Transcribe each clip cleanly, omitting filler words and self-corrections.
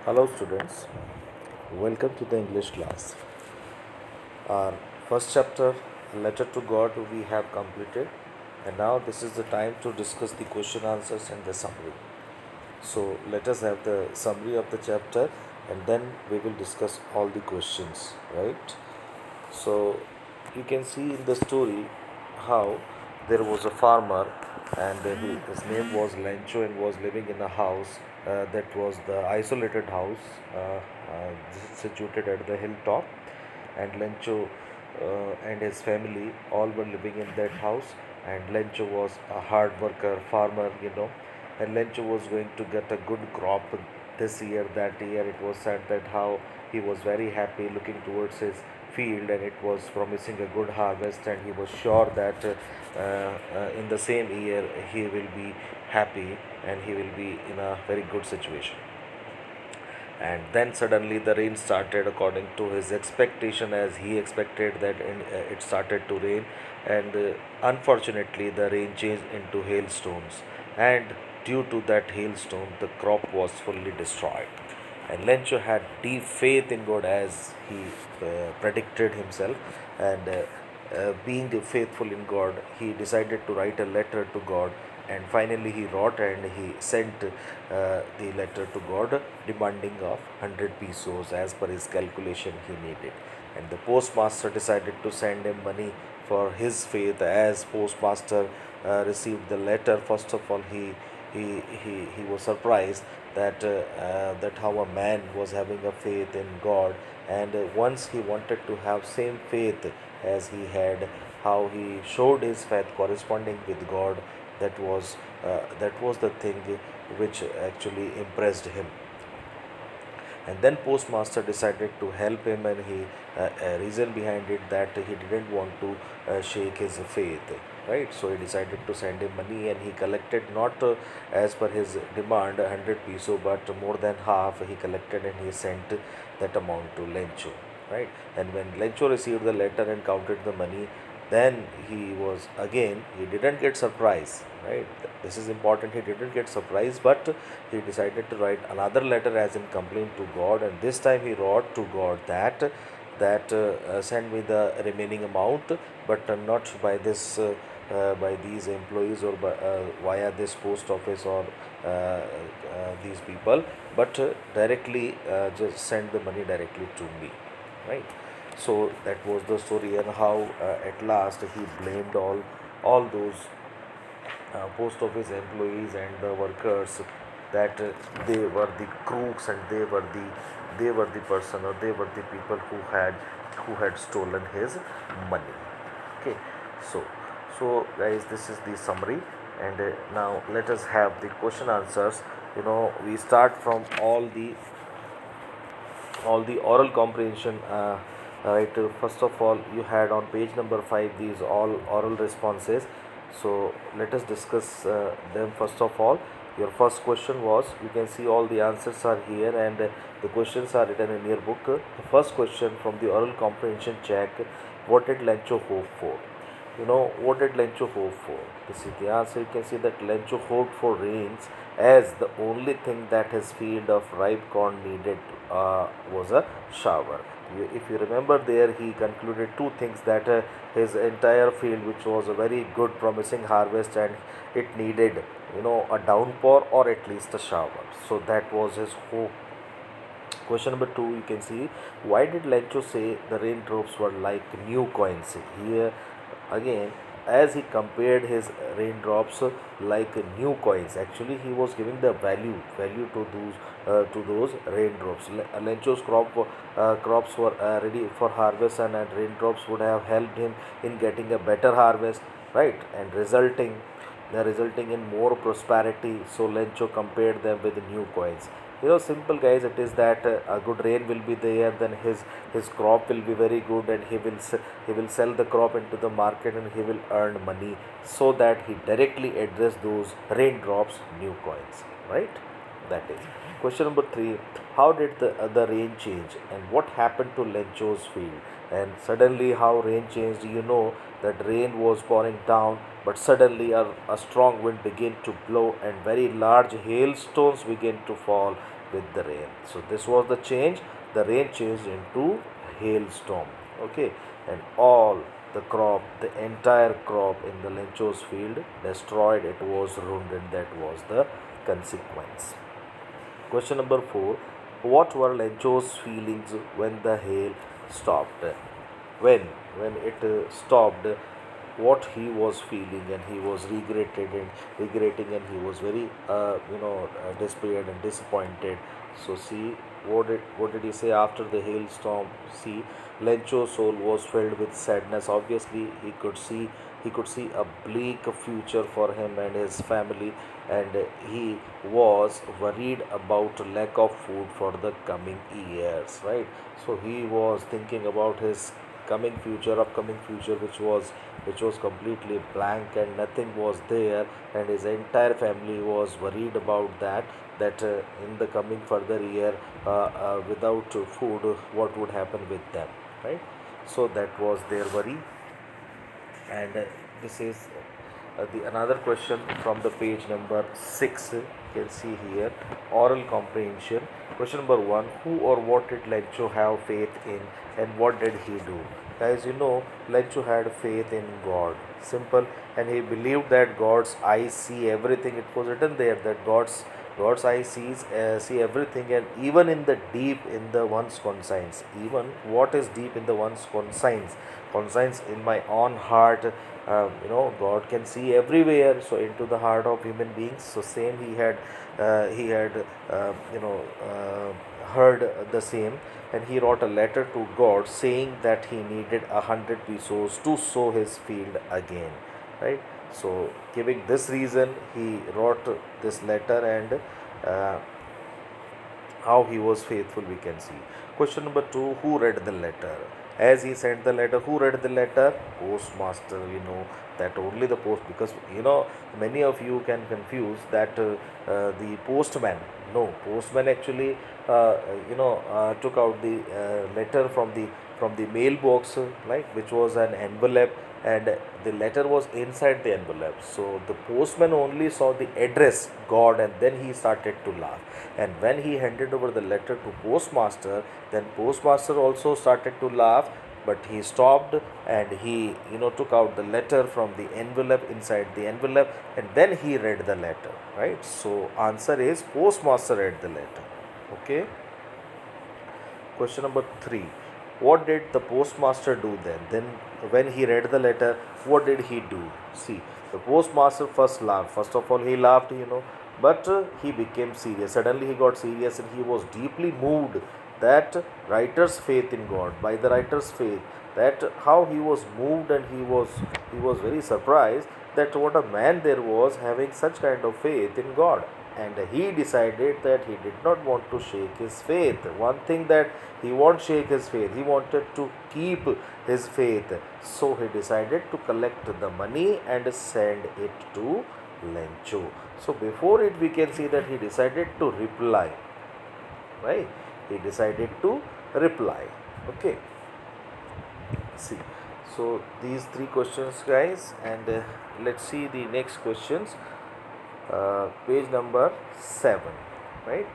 Hello, students. Welcome to the English class. Our first chapter, Letter to God, we have completed, and now this is the time to discuss the question answers and the summary. So, let us have the summary of the chapter and then we will discuss all the questions, right? So, you can see in the story how there was a farmer and his name was Lencho and was living in a house that was the isolated house situated at the hilltop. And Lencho and his family all were living in that house. And Lencho was a hard worker, farmer. And Lencho was going to get a good crop this year. That year, it was said that how he was very happy looking towards his field and it was promising a good harvest, and he was sure that in the same year he will be happy and he will be in a very good situation. And then suddenly the rain started according to his expectation, as he expected that it started to rain. And unfortunately the rain changed into hailstones, and due to that hailstone the crop was fully destroyed. And Lencho had deep faith in God, as he predicted himself. And being faithful in God, he decided to write a letter to God. And finally, he wrote and he sent the letter to God, demanding of 100 pesos as per his calculation he needed. And the postmaster decided to send him money for his faith. As postmaster received the letter, first of all, he was surprised that how a man was having a faith in God. And once he wanted to have same faith as he had, how he showed his faith corresponding with God. That was the thing which actually impressed him. And then postmaster decided to help him, and he reason behind it that he didn't want to shake his faith, right? So he decided to send him money, and he collected not as per his demand 100 peso, but more than half he collected, and he sent that amount to Lencho, right? And when Lencho received the letter and counted the money, then he didn't get surprise, right? This is important. He didn't get surprise, but he decided to write another letter as in complaint to God. And this time he wrote to God that send me the remaining amount, but not by these employees, or via this post office, or these people, but directly just send the money directly to me, right? So that was the story, and how at last he blamed all those post office employees and the workers, that they were the crooks, and they were the person, or they were the people who had stolen his money. Okay. So so guys, this is the summary. And now let us have the question answers. We start from all the oral comprehension. Right, first of all, you had on page number 5 these all oral responses. So let us discuss them. First of all, your first question was, you can see all the answers are here, and the questions are written in your book. The first question from the oral comprehension check: what did Lencho hope for? What did Lencho hope for? This is the answer. You can see that Lencho hoped for rains, as the only thing that his field of ripe corn needed was a shower. If you remember, there he concluded two things: that his entire field, which was a very good promising harvest, and it needed a downpour, or at least a shower. So that was his hope. Question number two, you can see, why did Lencho say the raindrops were like new coins? Here again, as he compared his raindrops like new coins, actually he was giving the value to those raindrops. Lencho's crops were ready for harvest, and raindrops would have helped him in getting a better harvest, right? And resulting in more prosperity. So Lencho compared them with new coins. Simple guys, it is that a good rain will be there, then his crop will be very good, and he will sell the crop into the market, and he will earn money, so that he directly address those raindrops new coins, right? That is question number 3. How did the rain change, and what happened to Lencho's field? And suddenly, how rain changed? That rain was pouring down, but suddenly a strong wind began to blow, and very large hailstones began to fall. with the rain. So this was the change. The rain changed into hailstorm. Okay, and all the crop, the entire crop in the Lencho's field destroyed. It was ruined, and that was the consequence. Question number 4. What were Lencho's feelings when the hail stopped? When when it stopped, what he was feeling, and he was regretting, and he was very despaired and disappointed. So see, what did he say after the hailstorm? See, Lencho's soul was filled with sadness. Obviously, he could see a bleak future for him and his family, and he was worried about lack of food for the coming years, right? So he was thinking about his upcoming future, which was completely blank, and nothing was there, and his entire family was worried about that in the coming further year, without food, what would happen with them, right? So that was their worry. And this is the another question from the page number 6. You can see here, oral comprehension. Question number 1. Who or what did Lencho have faith in, and what did he do? Guys, Lencho had faith in God. Simple. And he believed that God's eyes see everything. It was written there that God's eye see everything, and even in the deep in the one's conscience. Even what is deep in the one's conscience in my own heart. God can see everywhere. So into the heart of human beings. So same he had heard the same, and he wrote a letter to God saying that he needed 100 pesos to sow his field again, right? So giving this reason, he wrote this letter, and uh, how he was faithful, we can see. Question number 2. Who read the letter? As he sent the letter, who read the letter? Postmaster. We know that only the post, because many of you can confuse that the postman. No, postman actually took out the letter from the mailbox, like, which was an envelope, and the letter was inside the envelope. So the postman only saw the address God, and then he started to laugh. And when he handed over the letter to postmaster, then postmaster also started to laugh, but he stopped, and he took out the letter from the envelope, inside the envelope, and then he read the letter, right? So answer is postmaster read the letter. Okay. Question number 3. What did the postmaster do then? Then, when he read the letter, what did he do? See, the postmaster first laughed. First of all, he laughed, but he became serious. Suddenly, he got serious, and he was deeply moved that writer's faith in God, by the writer's faith, that how he was moved, and he was very surprised that what a man there was having such kind of faith in God. And he decided that he did not want to shake his faith. One thing that he won't shake his faith, he wanted to keep his faith. So he decided to collect the money and send it to Lencho. So before it, we can see that he decided to reply, right? He decided to reply. Okay. See, so these 3 questions, guys, and let's see the next questions. Page number 7, right?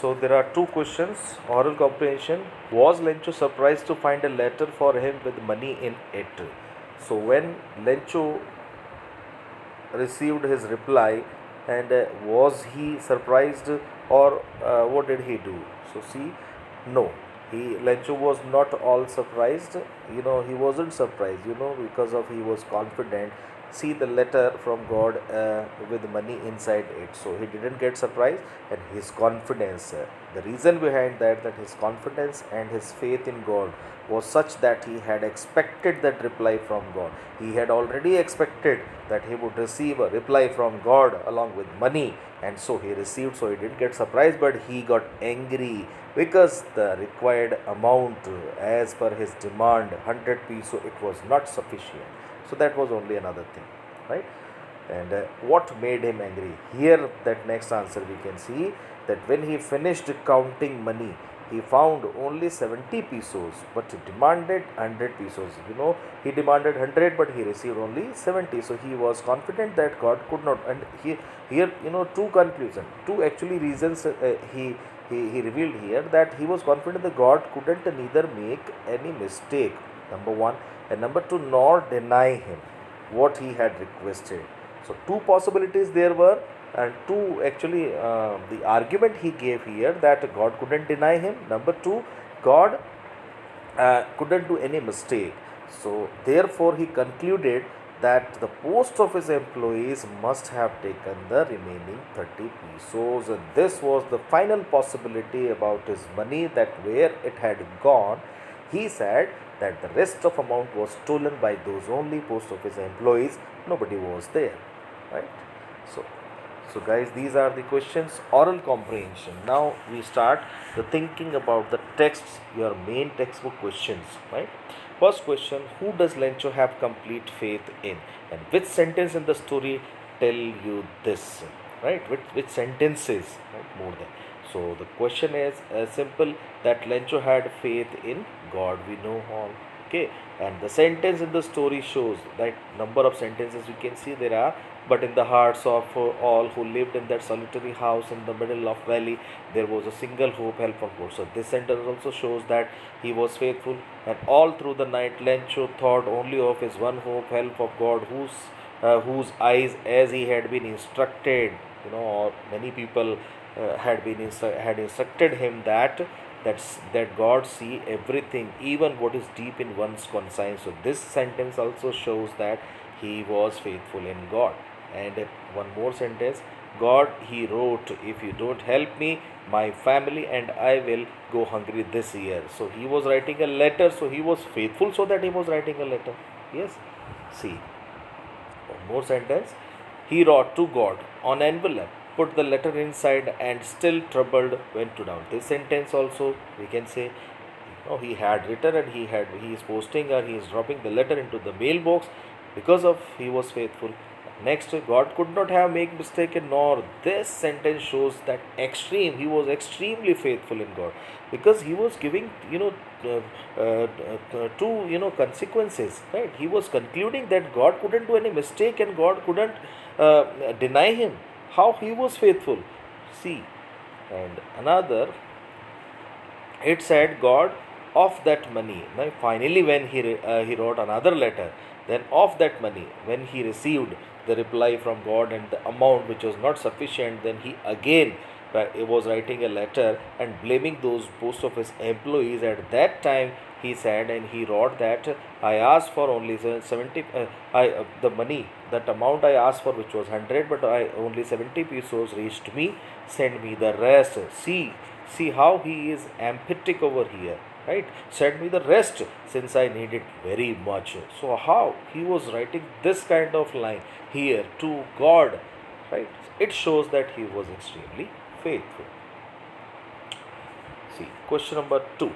So there are 2 questions. Oral comprehension. Was Lencho surprised to find a letter for him with money in it? So when Lencho received his reply, and was he surprised, or what did he do? So see, no, he Lencho was not all surprised. He wasn't surprised, because of he was confident. See the letter from God with money inside it. So he didn't get surprised, and his confidence. The reason behind that his confidence and his faith in God was such that he had expected that reply from God. He had already expected that he would receive a reply from God along with money, and so he received. So he didn't get surprised, but he got angry because the required amount, as per his demand, 100 peso, it was not sufficient. So that was only another thing, right? And what made him angry? Here, that next answer we can see that when he finished counting money, he found only 70 pesos, but he demanded 100 pesos. He demanded 100, but he received only 70. So he was confident that God could not. And here, two conclusion, two actually reasons he revealed here, that he was confident that God couldn't neither make any mistake, number one, and number two, nor deny him what he had requested. So two possibilities there were, and two actually the argument he gave here, that God couldn't deny him. Number two, God couldn't do any mistake. So therefore he concluded that the post office employees must have taken the remaining 30 pesos. And this was the final possibility about his money, that where it had gone. He said that the rest of amount was stolen by those only post office employees. Nobody was there, right? So guys, these are the questions, oral comprehension. Now we start the thinking about the texts, your main textbook questions, right? First question, who does Lencho have complete faith in, and which sentence in the story tell you this, right? Which sentences, right? More than. So the question is simple, that Lencho had faith in God, we know all. Okay, and the sentence in the story shows that number of sentences we can see there are, but in the hearts of all who lived in that solitary house in the middle of valley, there was a single hope, help from God. So this sentence also shows that he was faithful, and all through the night Lencho thought only of his one hope, help of God, whose eyes, as he had been instructed, or many people had instructed him that God see everything, even what is deep in one's conscience. So this sentence also shows that he was faithful in God. And one more sentence, God, he wrote, if you don't help me, my family and I will go hungry this year. So he was writing a letter, so he was faithful, so that he was writing a letter. Yes. See, one more sentence, he wrote to God on envelope, put the letter inside, and still troubled went to down. This sentence also we can say, he had written, and he is posting, or he is dropping the letter into the mailbox, because of he was faithful. Next, God could not have made mistake in, nor. This sentence shows that he was extremely faithful in God, because he was giving two consequences, right? He was concluding that God couldn't do any mistake, and God couldn't deny him. How he was faithful, see. And another, it said God, of that money. Now finally when he wrote another letter, then of that money, when he received the reply from God and the amount which was not sufficient, then he again he was writing a letter and blaming those post office employees. At that time he said, and he wrote that I asked for only 70 the money, that amount I asked for, which was 100, but only 70 pesos reached me, send me the rest. See how he is emphatic over here, right? Send me the rest, since I need it very much. So how he was writing this kind of line here to God, right? It shows that he was extremely faithful. See, question number 2,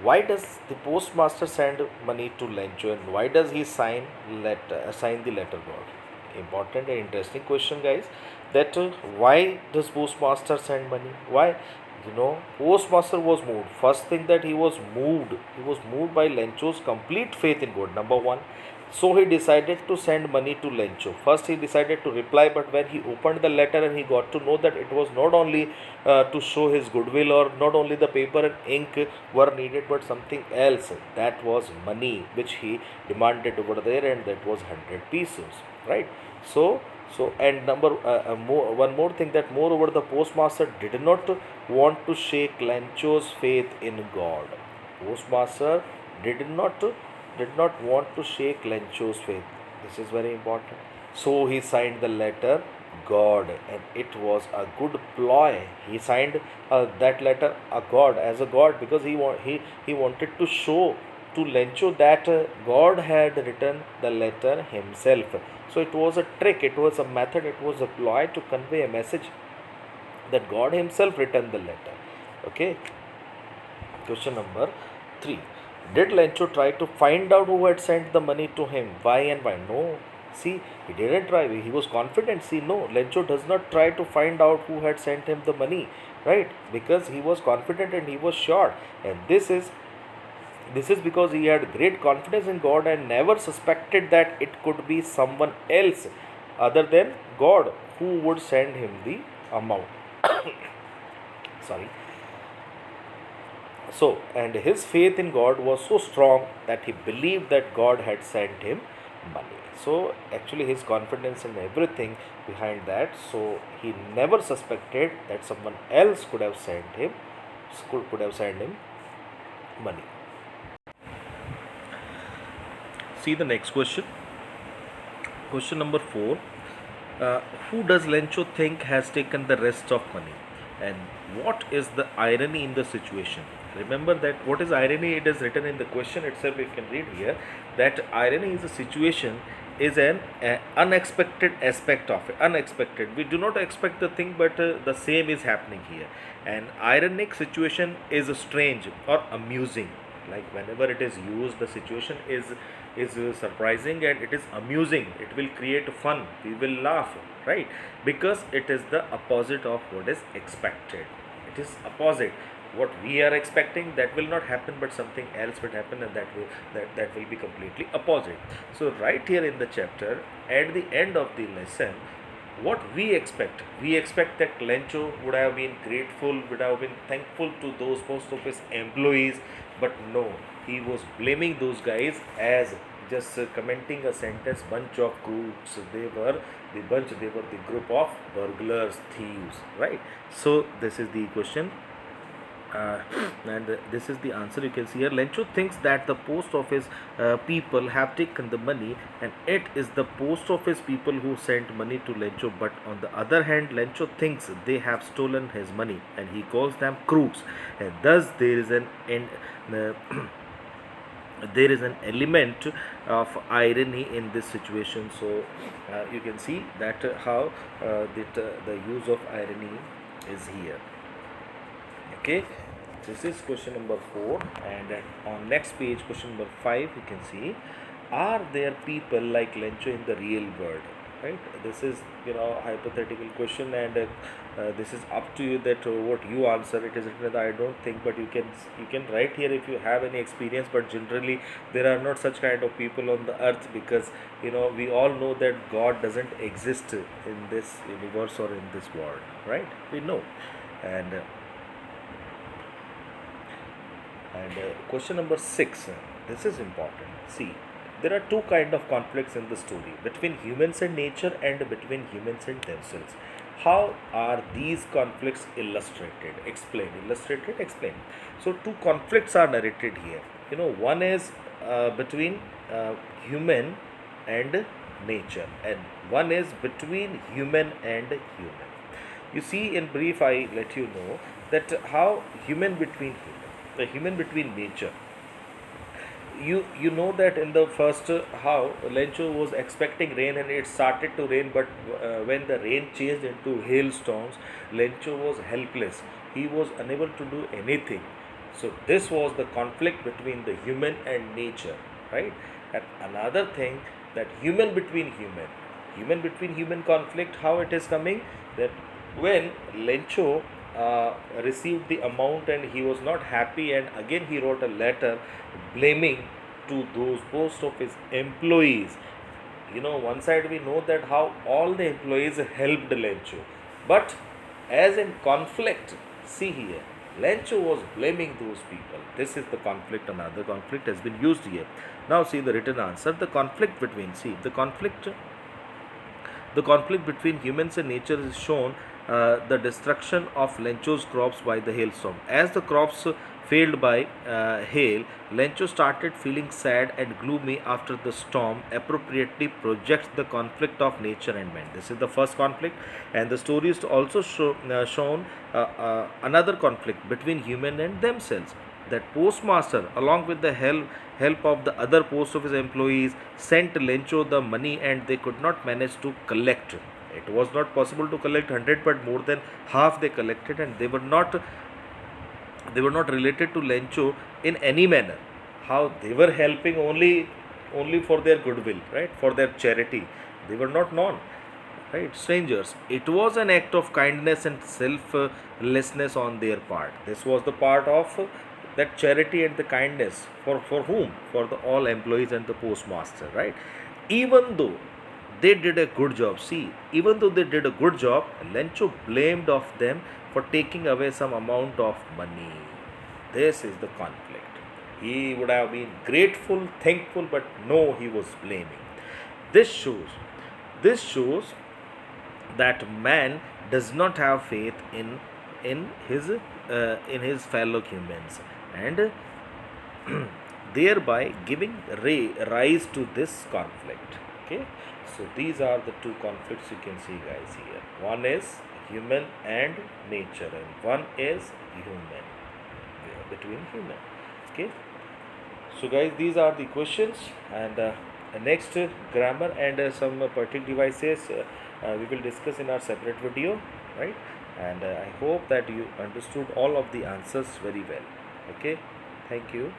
why does the postmaster send money to Lencho, and why does he sign the letter, God? Important and interesting question, guys, that why does postmaster send money? Why? Postmaster was moved. First thing, that he was moved by Lencho's complete faith in God, number one. So he decided to send money to Lencho. First he decided to reply, but when he opened the letter and he got to know that it was not only to show his goodwill, or not only the paper and ink were needed, but something else, that was money which he demanded over there, and that was 100 pesos, right? And one more thing, that moreover the postmaster did not want to shake Lencho's faith in God. Postmaster did not want to shake Lencho's faith. This is very important. So he signed the letter God, and it was a good ploy. He signed that letter as a God, because he wanted to show to Lencho that God had written the letter himself. So it was a trick, it was a method, it was a ploy to convey a message that God himself written the letter. Okay. Question number 3. Did Lencho try to find out who had sent the money to him? Why and why? No. See, he didn't try. He was confident. See, no, Lencho does not try to find out who had sent him the money, right? Because he was confident and he was sure. And this is because he had great confidence in God and never suspected that it could be someone else other than God who would send him the amount. Sorry. So, and his faith in God was so strong that he believed that God had sent him money. So, actually, his confidence in everything behind that. So, he never suspected that someone else could have sent him money. See the next question. Question number 4. Uh, who does Lencho think has taken the rest of money? And what is the irony in the situation? Remember that what is irony? It is written in the question itself. You can read here that irony is a situation is an unexpected aspect of it. Unexpected. We do not expect the thing, but the same is happening here. An ironic situation is strange or amusing. Like whenever it is used, the situation is surprising and it is amusing. It will create fun. We will laugh, right? Because it is the opposite of what is expected. It is opposite. What we are expecting that will not happen, but something else will happen, and that will be completely opposite. So right here in the chapter, at the end of the lesson, what we expect that Lencho would have been grateful, would have been thankful to those post office employees, but no, he was blaming those guys as just commenting a sentence, bunch of crooks. They were the group of burglars, thieves, right? So this is the question, uh, and this is the answer. You can see here, Lencho thinks that the post office people have taken the money, and it is the post office people who sent money to Lencho. But on the other hand, Lencho thinks they have stolen his money, and he calls them crooks. And thus there is an uh, there is an element of irony in this situation. So you can see that how the use of irony is here. Okay, this is question number 4, and on next page, question number 5, you can see, are there people like Lencho in the real world? Right, this is hypothetical question, and this is up to you that what you answer. It is written that I don't think, but you can write here if you have any experience. But generally there are not such kind of people on the earth, because we all know that God doesn't exist in this universe or in this world, right? We know. And question number 6, this is important. See, there are two kind of conflicts in the story, between humans and nature and between humans and themselves. How are these conflicts illustrated? Explain. Illustrated, explain. So two conflicts are narrated here. One is between human and nature, and one is between human and human. You see, in brief, I let you know that how human between human, the human between nature. You know that in the first, how Lencho was expecting rain and it started to rain, but when the rain changed into hailstorms, Lencho was helpless. He was unable to do anything. So this was the conflict between the human and nature, right? And another thing, that human between human conflict, how it is coming, that when Lencho received the amount and he was not happy, and again he wrote a letter blaming to those post office employees. One side we know that how all the employees helped Lencho, but as in conflict, see here, Lencho was blaming those people. This is the conflict. Another conflict has been used here. Now see the written answer. The conflict between humans and nature is shown, the destruction of Lencho's crops by the hailstorm. As the crops failed by hail, Lencho started feeling sad and gloomy after the storm. Appropriately projects the conflict of nature and man. This is the first conflict, and the story is also shown another conflict between human and themselves. That postmaster, along with the help of the other post office employees, sent Lencho the money, and they could not manage to collect. It was not possible to collect 100, but more than half they collected, and they were not related to Lencho in any manner. How they were helping only for their goodwill, right? For their charity. They were not known, right? Strangers. It was an act of kindness and selflessness on their part. This was the part of that charity and the kindness for whom? For the all employees and the postmaster, right? Even though they did a good job. See, even though they did a good job, Lencho blamed of them for taking away some amount of money. This is the conflict. He would have been grateful, thankful, but no, he was blaming. This shows, this shows that man does not have faith in his fellow humans, and thereby giving rise to this conflict. Okay, so these are the two conflicts you can see, guys, here. One is human and nature, and one is human, between human. Okay, so guys, these are the questions, and next grammar and some particular devices we will discuss in our separate video, right? And I hope that you understood all of the answers very well. Okay, thank you.